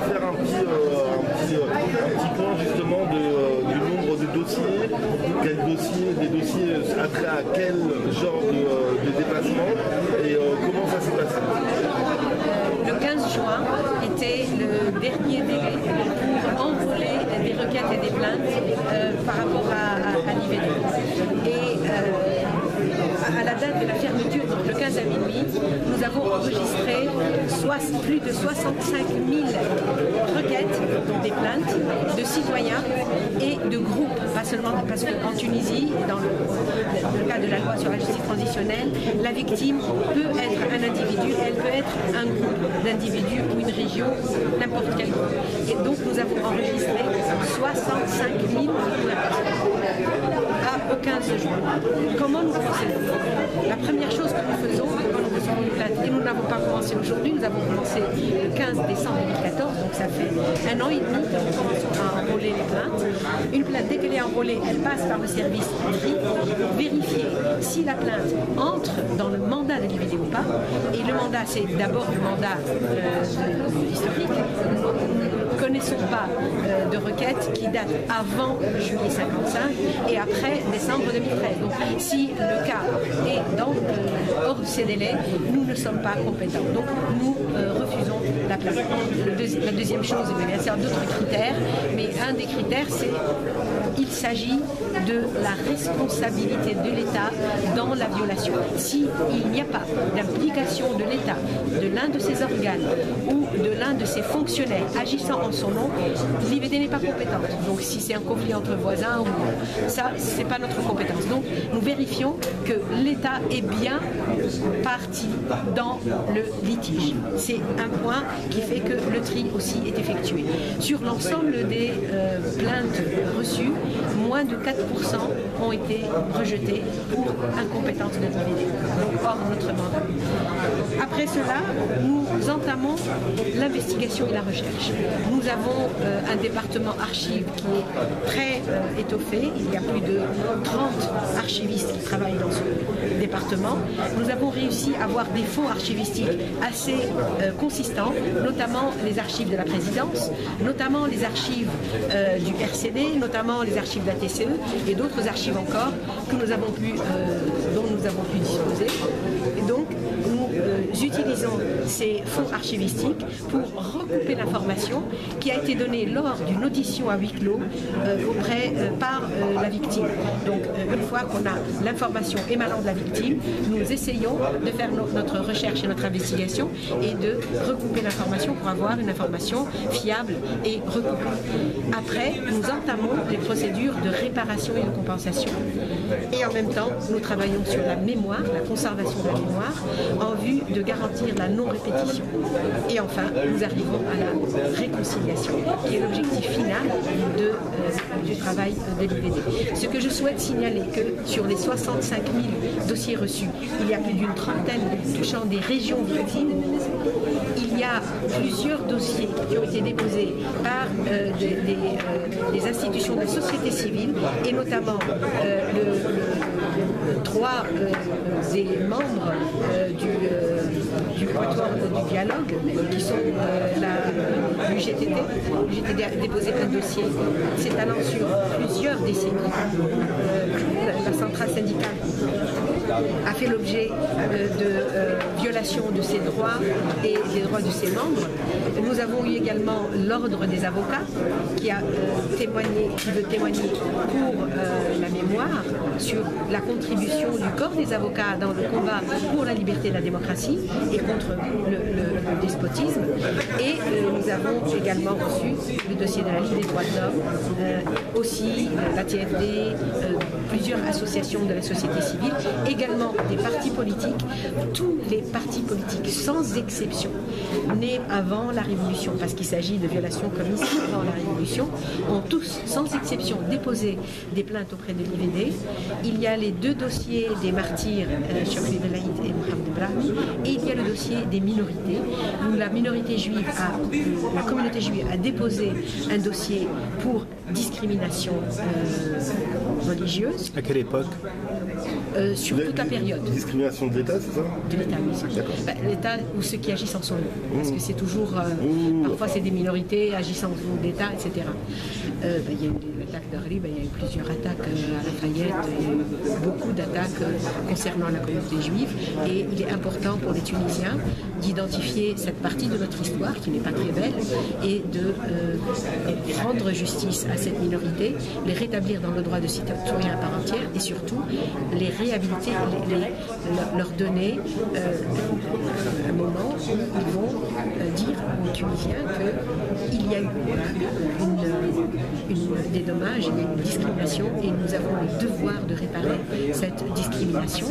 faire un petit point justement du nombre de dossiers, des dossiers après à quel genre de déplacement et comment ça s'est passé? Le 15 juin était le dernier délai pour envoler des requêtes et des plaintes par rapport à l'IVD. Et à la date de la fermeture, donc le 15 à minuit, nous avons enregistré plus de 65 000 requêtes, donc des plaintes, de citoyens et de groupes, pas seulement parce qu'en Tunisie, dans le cas de la loi sur la justice transitionnelle, la victime peut être un individu, elle peut être un groupe d'individus ou une région, n'importe quel groupe. Et donc nous avons enregistré 65 000 plaintes au 15 juin. Comment nous procédons? La première chose que nous faisons quand nous recevons une plainte, et nous n'avons pas commencé aujourd'hui, nous avons commencé le 15 décembre 2014, donc ça fait 1 an et demi que nous commençons à enrôler les plaintes. Une plainte, dès qu'elle est enrôlée, elle passe par le service tri pour vérifier si la plainte entre dans le mandat de l'IVD ou pas. Et le mandat, c'est d'abord le mandat historique. Nous ne connaissons pas de requête qui date avant juillet 55 et après décembre 2013. Donc si le cas est hors de ces délais, nous ne sommes pas compétents. Donc nous refusons la plainte. La deuxième chose, bien sûr, d'autres critères, mais un des critères, c'est qu'il s'agit de la responsabilité de l'État dans la violation. S'il n'y a pas d'implication de l'État, de l'un de ses organes ou de l'un de ses fonctionnaires agissant en son nom, l'IVD n'est pas compétente. Donc si c'est un conflit entre voisins, ça, ce n'est pas notre compétence. Donc nous vérifions que l'État est bien parti dans le litige. C'est un point qui fait que le tri aussi est effectué. Sur l'ensemble des plaintes reçues, moins de 4% ont été rejetés pour incompétence de l'IVD, donc hors notre mandat. Après cela, nous entamons l'investigation et la recherche. Nous avons un département archives qui est très étoffé. Il y a plus de 30 archivistes qui travaillent dans ce département. Nous avons réussi à avoir des fonds archivistiques assez consistants, notamment les archives de la présidence, notamment les archives du RCD, notamment les archives de la TCE et d'autres archives encore que nous avons dont nous avons pu disposer. Et donc, nous utilisons ces fonds archivistiques pour recouper l'information qui a été donnée lors d'une audition à huis clos par la victime. Donc, une fois qu'on a l'information émanant de la victime, nous essayons de faire notre recherche et notre investigation et de recouper l'information pour avoir une information fiable et recoupée. Après, nous entamons les procédures de réparation et de compensation. Et en même temps, nous travaillons sur la mémoire, la conservation de la mémoire, en vue de garantir la non-répétition. Et enfin, nous arrivons à la réconciliation, qui est l'objectif final du travail de l'IVD. Ce que je souhaite signaler, que sur les 65 000 dossiers reçus, il y a plus d'une trentaine touchant des régions victimes. Il y a plusieurs dossiers qui ont été déposés par des institutions de la société civile et notamment trois des membres du quatuor du dialogue qui sont du GTD. Le GTD a déposé un dossier s'étalant sur plusieurs décennies. La centrale syndicale a fait l'objet de violations de ses droits et des droits de ses membres. Nous avons eu également l'ordre des avocats qui veut témoigner pour la mémoire sur la contribution du corps des avocats dans le combat pour la liberté et la démocratie et contre le despotisme. Et nous avons également reçu le dossier de la Ligue des droits de l'homme, aussi la TFD, plusieurs associations de la société civile, également des partis politiques. Tous les partis politiques, sans exception, nés avant la Révolution, parce qu'il s'agit de violations commises avant la Révolution, ont tous, sans exception, déposé des plaintes auprès de l'IVD. Il y a les deux dossiers des martyrs, Chokri Belaïd et Mohamed Brahmi, et il y a le dossier des minorités, où la communauté juive a déposé un dossier pour discrimination religieuse. À quelle époque? Sur toute la période. Discrimination de l'État, c'est ça? De l'État, oui. L'État ou ceux qui agissent en son nom. parce que c'est toujours, parfois c'est des minorités agissant au nom d'État, etc. Il y a eu l'attaque d'Arli, il y a eu plusieurs attaques à Lafayette, il y a eu beaucoup d'attaques concernant la communauté juive, et il est important pour les Tunisiens d'identifier cette partie de notre histoire qui n'est pas très belle et de rendre justice à cette minorité, les rétablir dans le droit de citoyen à part entière et surtout les réhabiliter, leur donner un moment où ils vont dire aux Tunisiens qu'il y a eu des dommages, il y a une discrimination et nous avons le devoir de réparer cette discrimination.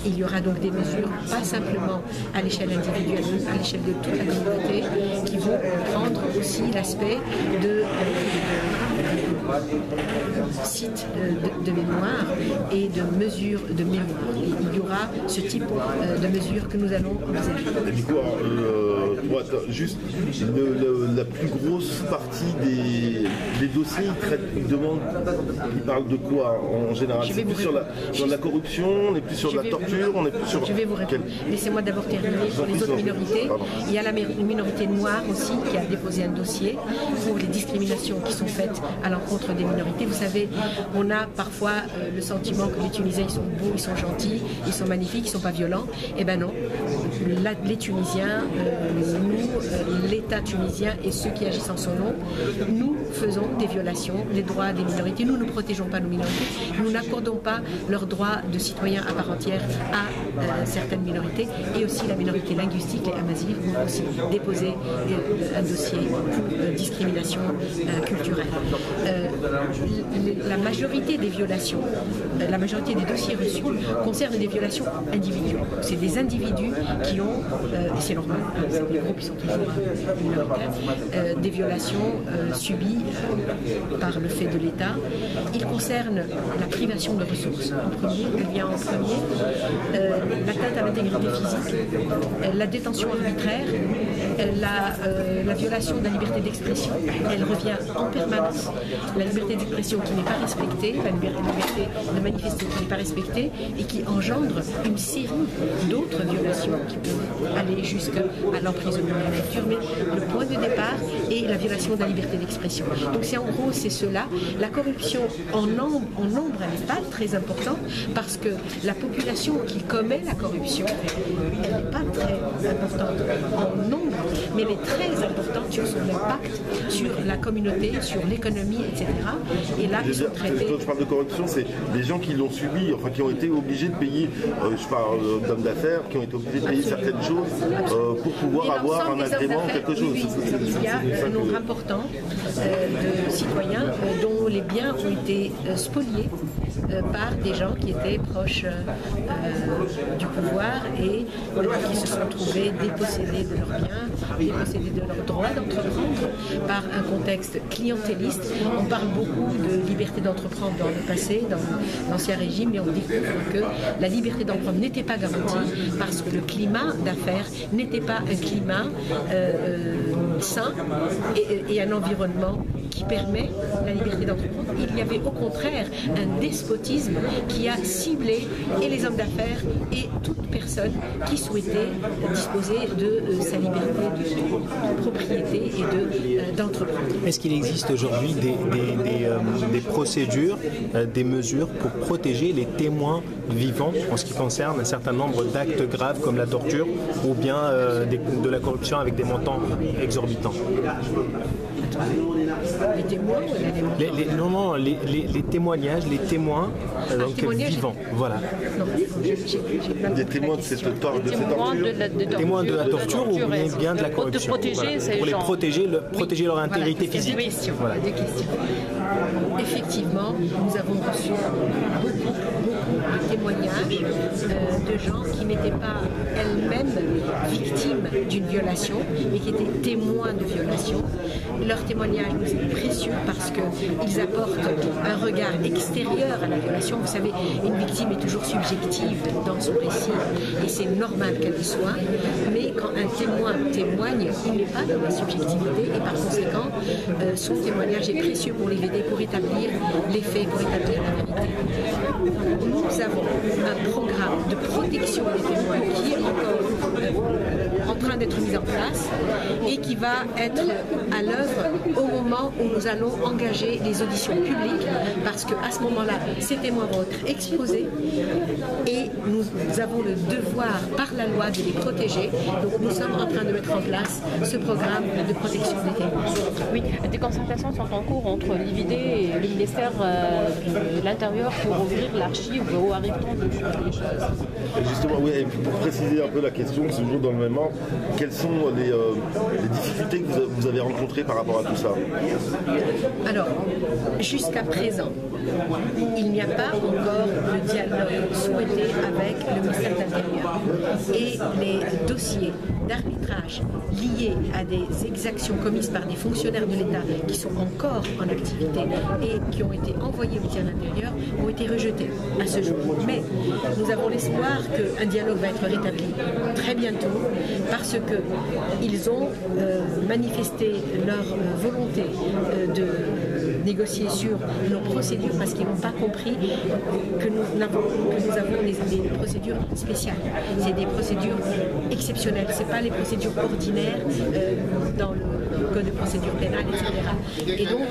Il y aura donc des mesures, pas simplement à l'échelle individuelle, à l'échelle de toute la communauté, qui vont prendre aussi l'aspect de sites de mémoire et de mesures de mémoire. Et il y aura ce type de mesures que nous allons envisager. Et du coup, juste la plus grosse partie des dossiers, ils parlent de quoi en général? C'est plus sur la corruption, on est plus sur la torture, on est plus sur... Je vais vous répondre. Laissez-moi d'abord terminer sur les autres minorités. Il y a la minorité noire aussi qui a déposé un dossier pour les discriminations qui sont faites à l'encontre des minorités. Vous savez, on a parfois le sentiment que les Tunisiens, ils sont beaux, ils sont gentils, ils sont magnifiques, ils ne sont pas violents. Eh bien non. Les Tunisiens, nous, l'État tunisien et ceux qui agissent en son nom, nous faisons des violations des droits des minorités. Nous ne protégeons pas nos minorités. Nous n'accordons pas leurs droits de citoyens à part entière à certaines minorités, et aussi la minorité linguistique, les Amazirs, vont aussi déposer un dossier pour discrimination culturelle. La majorité des violations, la majorité des dossiers reçus concernent des violations individuelles. C'est des individus qui ont, et c'est normal, les groupes qui sont toujours minoritaires, des violations subies par le fait de l'État. Ils concernent la privation de ressources en premier, elle vient en premier, l'atteinte à l'intégrité physique, la détention arbitraire, la violation de la liberté d'expression, elle revient en permanence. La liberté d'expression qui n'est pas respectée, la liberté de manifester qui n'est pas respectée et qui engendre une série d'autres violations qui peuvent aller jusqu'à l'emprisonnement de la lecture. Mais le point de départ est la violation de la liberté d'expression. Donc c'est en gros, c'est cela. La corruption en nombre, elle n'est pas très importante parce que la population qui commet la corruption, elle n'est pas très importante en nombre, mais elle est très importante sur son impact, sur la communauté, sur l'économie, etc. Et là, ils sont traités. Quand je parle de corruption, c'est des gens qui l'ont subi, enfin qui ont été obligés de payer, je parle d'hommes d'affaires, qui ont été obligés de payer certaines choses pour pouvoir avoir un agrément ou quelque chose. Oui, il y a un nombre important de citoyens dont les biens ont été spoliés par des gens qui étaient proches du pouvoir et qui se sont trouvés dépossédés de leurs biens, dépossédés de leur droit d'entreprendre par un contexte clientéliste. On parle beaucoup de liberté d'entreprendre dans le passé, dans l'ancien régime, mais on découvre que la liberté d'entreprendre n'était pas garantie parce que le climat d'affaires n'était pas un climat sain et un environnement qui permet la liberté d'entreprendre. Il y avait au contraire un despotisme qui a ciblé et les hommes d'affaires et toute personne qui souhaitait disposer de sa liberté de propriété et d'entreprendre. Est-ce qu'il existe aujourd'hui des procédures, des mesures pour protéger les témoins vivants en ce qui concerne un certain nombre d'actes graves comme la torture ou bien de la corruption avec des montants exorbitants? Les témoins les témoignages, les témoins vivants, voilà. Des témoins de cette torture. Témoins de la torture ou bien de la corruption. Pour les protéger leur intégrité physique. Voilà. Des questions. Effectivement, nous avons reçu beaucoup de témoignages de gens qui n'étaient pas elles-mêmes victimes d'une violation, mais qui étaient témoins de violation. Leur témoignage nous est précieux parce qu'ils apportent un regard extérieur à la violation. Vous savez, une victime est toujours subjective dans son récit et c'est normal qu'elle le soit, mais quand un témoin témoigne, il n'est pas dans la subjectivité et par conséquent, son témoignage est précieux pour l'aider, pour établir les faits, pour établir la vérité. Nous avons un programme de protection des témoins qui est encore train d'être mise en place et qui va être à l'œuvre au moment où nous allons engager les auditions publiques, parce qu'à ce moment-là, ces témoins vont être exposés et nous avons le devoir par la loi de les protéger. Donc nous sommes en train de mettre en place ce programme de protection des témoins. Oui, des concertations sont en cours entre l'IVD et le ministère de l'Intérieur pour ouvrir l'archive. Où arrive-t-on de les choses? Et justement, oui, et pour préciser un peu la question, c'est toujours dans le même ordre, quelles sont les difficultés que vous avez rencontrées par rapport à tout ça? Alors, jusqu'à présent, il n'y a pas encore le dialogue souhaité avec le ministère de l'Intérieur. Et les dossiers d'arbitrage liés à des exactions commises par des fonctionnaires de l'État qui sont encore en activité et qui ont été envoyés au ministère de l'Intérieur ont été rejetés à ce jour. Mais nous avons l'espoir qu'un dialogue va être rétabli très bientôt parce qu'ils ont manifesté leur volonté de négocier sur nos procédures parce qu'ils n'ont pas compris que nous avons des procédures spéciales. C'est des procédures exceptionnelles, ce n'est pas les procédures ordinaires dans le code de procédure pénale, etc. Et donc,